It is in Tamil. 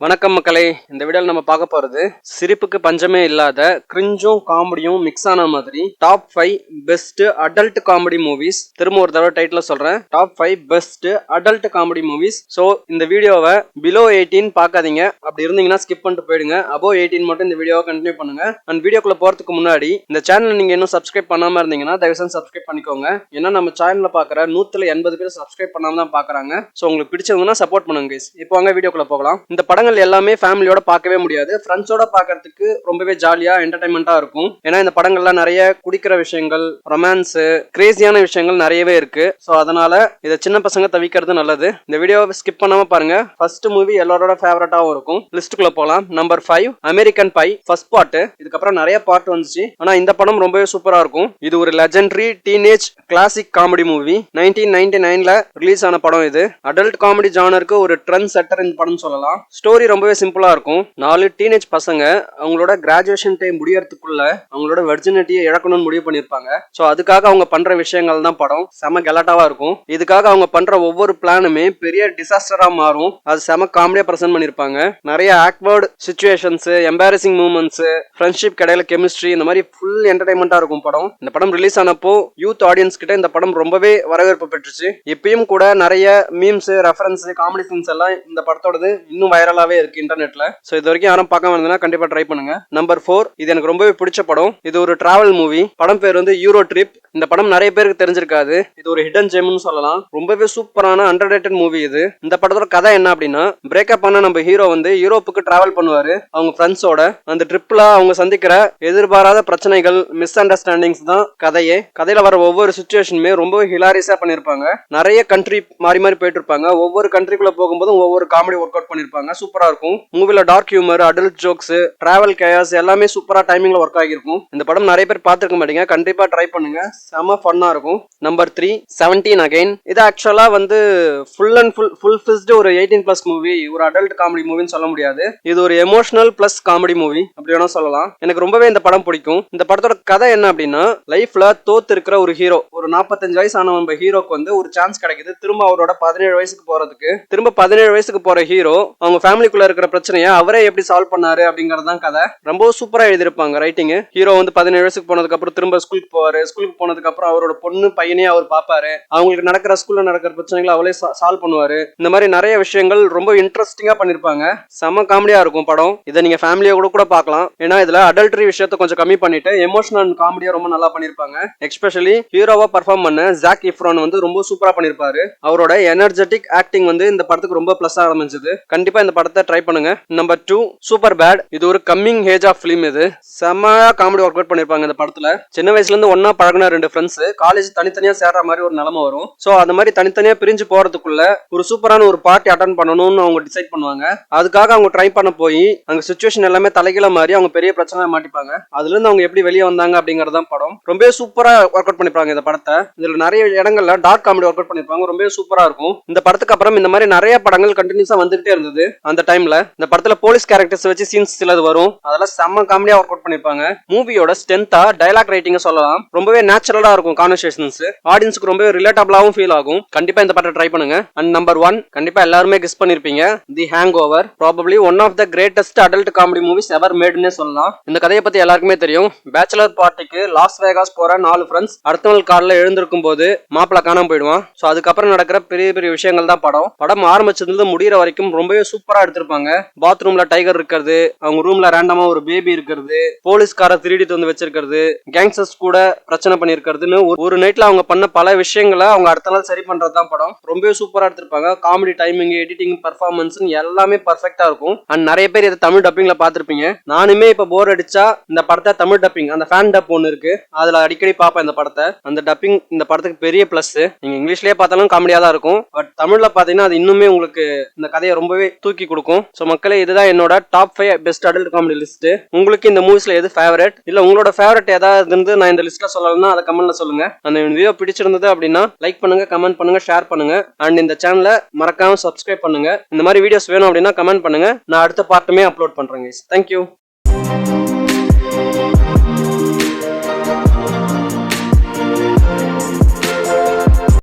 வணக்கம் மக்களே, இந்த வீடியோல நம்ம பார்க்க போறது சிரிப்புக்கு பஞ்சமே இல்லாத கிரிஞ்சும் காமெடியும் மிக்ஸ் ஆன மாதிரி top 5 best adult comedy movies. திரும்ப ஒரு தடவை டைட்டில் சொல்றேன், top 5 best adult comedy movies. So இந்த வீடியோவை பிலோ 18 பார்க்காதீங்க, அப்படி இருந்தீங்கன்னா ஸ்கிப் பண்ணிட்டு போயிடுங்க. அபோவ் 18 மட்டும் இந்த வீடியோவை கண்டினியூ பண்ணுங்க. அண்ட் வீடியோக்குள்ள போறதுக்கு முன்னாடி இந்த சேனல் நீங்க இன்னும் சப்ஸ்கிரைப் பண்ணாம இருந்தீங்கன்னா தயவுசெய்து சப்ஸ்கிரைப் பண்ணிக்கோங்க. ஏன்னா நம்ம சேனல்ல பாக்குற 180 பேர் சப்ஸ்கிரைப் பண்ணாம தான் பாக்குறாங்க. ஸோ உங்களுக்கு பிடிச்சதுன்னா சப்போர்ட் பண்ணுங்க guys. இப்போ வாங்க வீடியோக்குள்ள போகலாம். இந்த படங்கள் எல்லாமே ஃபேமிலியோட பார்க்கவே முடியாது, ஃப்ரெண்ட்ஸோட பார்க்கிறதுக்கு ரொம்பவே ஜாலியா என்டர்டைன்மெண்டா இருக்கும். ஏன்னா இந்த படங்கள்ல நிறைய குடிக்கிற விஷயங்கள், ரொமான்ஸ், கிரேசியான விஷயங்கள் நிறையவே இருக்கு. ஸோ அதனால இதை சின்ன பசங்க தவிக்கிறது நல்லது. இந்த வீடியோவை ஸ்கிப் பண்ணாம பாருங்க. ஃபர்ஸ்ட் மூவி எல்லாரோட ஃபேவரட்டாவும் இருக்கும். லிஸ்ட்டுக்குள்ள போகலாம். Number 5 American pie first part. இதுக்கப்புறம் நிறைய பார்ட் வந்துச்சு, ஆனா இந்த படம் ரொம்பவே சூப்பரா இருக்கும். இது ஒரு legendary teenage classic comedy movie. 1999ல ரிலீஸ் ஆன படம். இது அடல்ட் காமெடி ஜானருக்கு ஒரு ட்ரெண்ட் செட்டர் இந்த படம் சொல்லலாம். ஸ்டோரி ரொம்பவே சிம்பிளா இருக்கும். 4 டீனேஜ் பசங்க அவங்களோட கிராஜுவேஷன் டைம் முடியறதுக்குள்ள அவங்களோட வெர்ஜினிட்டியை இழக்கணும்னு முடிவு பண்ணிருப்பாங்க. சோ அதுக்காக அவங்க பண்ற விஷயங்கள் தான் படம். செம கலாட்டாவா இருக்கும். இதுக்காக அவங்க பண்ற ஒவ்வொரு பிளானுமே பெரிய டிசாஸ்டரா மாறும். அது செம காமெடியா பிரசன்ட் பண்ணிருப்பாங்க. நிறைய awkward situations, embarrassing moments, friendship கடையில கெமிஸ்ட்ரி, இந்த மாதிரி ஃபுல் என்டர்டைன்மெண்டா இருக்கும் படம். இந்த படம் ரிலீஸ் ஆனப்போ யூத் ஆடியன்ஸ் கிட்ட இந்த படம் ரொம்பவே வரவேற்பு பெற்றுச்சு. இப்பயும் கூட நிறைய மீம்ஸ், ரெஃபரன்ஸ், காமெடி சீன்ஸ் எல்லாம் இந்த படத்தோடது இன்னும் வைரலாவே இருக்கு இன்டர்நெட்ல. சோ இது வரைக்கும் யாரும் பார்க்காம இருந்தா கண்டிப்பா ட்ரை பண்ணுங்க. நம்பர் 4 இது எனக்கு ரொம்பவே பிடிச்ச படம். இது ஒரு டிராவல் மூவி. படம் பேர் வந்து யூரோ ட்ரிப். இந்த படம் நிறைய பேருக்கு தெரிஞ்சிருக்காது. இது ஒரு ஹிடன் ஜெம்னு சொல்லலாம். ரொம்பவே சூப்பரான அண்டர்ரேட்டட் மூவி இது. இந்த படத்தோட கதை என்ன அப்படின்னா, பிரேக்கப் பண்ண நம்ம ஹீரோ வந்து யூரோப்புக்கு டிராவல் பண்ணுவாரு அவங்க ஃப்ரெண்ட்ஸோட. அந்த ட்ரிப்ல அவங்க சந்திக்கிற எதிர்பாராத பிரச்சனைகள், மிஸ் அண்டர்ஸ்டாண்டிங்ஸ் தான் கதையே. கதையில வர ஒவ்வொரு சிச்சுவேஷனுமே ரொம்பவே ஹிலாரியஸா பண்ணிருப்பாங்க. நிறைய கண்ட்ரி மாறி மாறி போயிட்டு இருப்பாங்க. ஒவ்வொரு கண்ட்ரிக்குள்ள போகும்போதும் ஒவ்வொரு காமெடி ஒர்க் அவுட் பண்ணிருப்பாங்க. சூப்பரா இருக்கும். மூவில dark humour, adult jokes, travel case எல்லாமே சூப்பரா டைமிங்ல ஒர்க் ஆகிருக்கும். இந்த படம் நிறைய பேர் பார்த்திருக்க மாட்டீங்க, கண்டிப்பா ட்ரை பண்ணுங்க. செம ஃபன்னா இருக்கும். Number 3 17 again. இது ஆக்சுவலா வந்து ஃபுல் அண்ட் ஃபுல் ஃபிஸ்ட் ஒரு 18+ மூவி. ஒரு அடல்ட் காமெடி மூவின்னு சொல்ல முடியாது. இது ஒரு எமோஷனல் பிளஸ் காமெடி மூவி அப்படி வேணா சொல்லலாம். எனக்கு ரொம்பவே இந்த படம் பிடிக்கும். இந்த படத்தோட கதை என்ன அப்படின்னா, லைஃப்ல தோத்து இருக்கிற ஒரு ஹீரோ, ஒரு 45 வயசு ஆன நம்ம ஹீரோக்கு வந்து ஒரு சான்ஸ் கிடைக்குது திரும்ப அவரோட 17 வயசுக்கு போறதுக்கு. திரும்ப 17 வயசுக்கு போற ஹீரோ அவங்க ஃபேமிலிக்குள்ள இருக்கிற பிரச்சனையை அவரே எப்படி சால்வ் பண்ணாரு அப்படிங்கறதுதான் கதை. ரொம்ப சூப்பரா எழுதிருப்பாங்க ரைட்டிங். ஹீரோ வந்து 17 வயசுக்கு போனதுக்கு அப்புறம் திரும்ப ஸ்கூலுக்கு போவாரு. ஸ்கூலுக்கு போனதுக்கு அப்புறம் அவரோட பொண்ணு பையனே அவர் பாப்பாரு. அவங்களுக்கு நடக்கிற ஸ்கூல்ல நடக்கிற பிரச்சனைகளை அவளே சால்வ் பண்ணுவாரு. இந்த மாதிரி நிறைய விஷயங்கள் ரொம்ப இன்ட்ரெஸ்டிங்கா பண்ணிருப்பாங்க. செம காமெடியா இருக்கும் படம். இதை நீங்க ஃபேமிலியா கூட பார்க்கலாம். ஏன்னா இதுல அடல்ட்ரி விஷயத்தை கொஞ்சம் கம்மி பண்ணிட்டு எமோஷனல் அண்ட் காமெடியா ரொம்ப நல்லா பண்ணிருப்பாங்க. எஸ்பெஷலி ஹீரோவா பர்ஃபார்ம் பண்ண ஜாக் எஃப்ரான் வந்து ரொம்ப சூப்பரா பண்ணிருப்பாரு. அவரோட எனர்ஜெட்டிக் ஆக்டிங் வந்து இந்த படத்துக்கு ரொம்ப பிளஸ் ஆரம்பிச்சது. கண்டிப்பா இந்த படத்தை ட்ரை பண்ணுங்க. Number 2 super bad. இது ஒரு கம்மிங் ஏஜ் ஆஃப் ஃபிலிம். இது செமையா காமெடி ஒர்க் அவுட் பண்ணிருப்பாங்க. இந்த படத்துல சின்ன வயசுல இருந்து ஒன்னா பழகின 2 ஃப்ரெண்ட்ஸ் காலேஜ் தனித்தனியா சேர்ற மாதிரி ஒரு நிலைமை வரும். சோ அந்த மாதிரி தனித்தனியா பிரிஞ்சு போறதுக்குள்ள ஒரு சூப்பரான ஒரு பார்ட்டி அட்டெண்ட் பண்ணணும்னு அவங்க டிசைட் பண்ணுவாங்க. அதுக்காக அவங்க ட்ரை பண்ண போய் அங்க சிச்சுவேஷன் எல்லாமே தலைகீழ மாதிரி அவங்க பெரிய பிரச்சனை மாட்டிப்பாங்க. அதுல இருந்து அவங்க எப்படி வெளியே வந்தாங்க அப்படிங்கறதான் படம். ரொம்பவே சூப்பரா ஒர்க் அவுட் பண்ணிருப்பாங்க இந்த படத்தை. இதுல நிறைய இடங்கள்ல டார்க் காமெடி ஒர்க் அவுட் பண்ணிருப்பாங்க. ரொம்பவே சூப்பரா இருக்கும். இந்த படத்துக்கு அப்புறம் இந்த மாதிரி நிறைய படங்கள் கண்டினியூஸா வந்துட்டே இருந்தது. அந்த டைம்ல இந்த படத்துல போலீஸ் கேரக்டர்ஸ் வச்சு சீன்ஸ் சிலது வரும். அதெல்லாம் செம்ம காமெடியா ஒர்க் அவுட் பண்ணிருப்பாங்க. மூவியோட ஸ்ட்ரென்த்தா டயலாக் ரைட்டிங் சொல்லலாம். ரொம்பவே நேச்சுரலா இருக்கும் கான்வர்சேஷன்ஸ். ஆடியன்ஸ்க்கு ரொம்பவே ரிலேட்டபிளாவும் ஃபீல் ஆகும். கண்டிப்பா இந்த படத்தை ட்ரை பண்ணுங்க. அண்ட் நம்பர் 1 கண்டிப்பா எல்லாருமே கெஸ் பண்ணிருப்பீங்க, the hangover. Probably one of the greatest adult comedy movies ever மேட்னே சொல்லலாம். இந்த கதையை பத்தி எல்லாருக்குமே தெரியும். பேச்சுலர் பார்ட்டிக்கு லாஸ் வேகாஸ் போற 4 ஃப்ரெண்ட்ஸ் அடுத்த நாள் காலைல எழுந்திருக்கும் போது மாப்பிள்ள காணாம போயிடுவான். சோ அதுக்கப்புறம் நடக்கிற பெரிய பெரிய விஷயங்கள் தான் படம். படம் ஆரம்பிச்சதுல முடிகிற வரைக்கும் ரொம்பவே சூப்பரா எடுத்திருப்பாங்க. பாத்ரூம்ல டைகர் இருக்கிறது, அவங்க ரூம்ல ரேண்டமா ஒரு பேபி இருக்கிறது, போலீஸ்கார திருடிட்டு வந்து வச்சிருக்கிறது, கேங்ஸ்டர்ஸ் கூட பிரச்சனை பண்ணிருக்கிறதுன்னு ஒரு நைட்ல அவங்க பண்ண பல விஷயங்களை அவங்க அடுத்த நாள் சரி பண்றதுதான் படம். ரொம்பவே சூப்பரா எடுத்திருப்பாங்க. காமெடி டைமிங், எடிட்டிங், பர்ஃபார்மன்ஸ் எல்லாமே பர்ஃபெக்டா இருக்கும். அண்ட் நிறைய பேர் இதை தமிழ் டப்பிங்ல பாத்திருப்பீங்க. நானுமே இப்ப போர் அடிச்சா இந்த படத்தை தமிழ் டப்பிங், அந்த ஃபேன் டப் ஒன்னு இருக்கு, அதுல அடிக்கடி பாப்பேன் இந்த படத்தை. அந்த டப்பிங் இந்த படத்துக்கு பெரிய பிளஸ். நீங்க இங்கிலீஷ்லயே பார்த்தாலும் காமெடியா தான் இருக்கும். பட் தமிழ்ல பாத்தீங்கன்னா அது இன்னுமே உங்களுக்கு இந்த கதையை ரொம்பவே தூக்கி கொடுக்கும். சோ மக்களே, இதுதான் என்னோட top 5 best adult comedy list. உங்களுக்கு இந்த மூவிஸ்ல எது ஃபேவரட், இல்ல உங்களோட ஃபேவரட் ஏதாவது இருந்து நான் இந்த லிஸ்ட்ல சொல்லணும்னா அதை கமெண்ட்ல சொல்லுங்க. அந்த வீடியோ பிடிச்சிருந்தது அப்படின்னா லைக் பண்ணுங்க, கமெண்ட் பண்ணுங்க, ஷேர் பண்ணுங்க. அண்ட் இந்த சேனலை மறக்காம சப்ஸ்கிரைப் பண்ணுங்க. இந்த மாதிரி வீடியோஸ் வேணும் அப்படின்னா கமெண்ட் பண்ணுங்க. நான் அடுத்த பார்ட்டுமே அப்லோட் பண்றேன். தேங்க்யூ.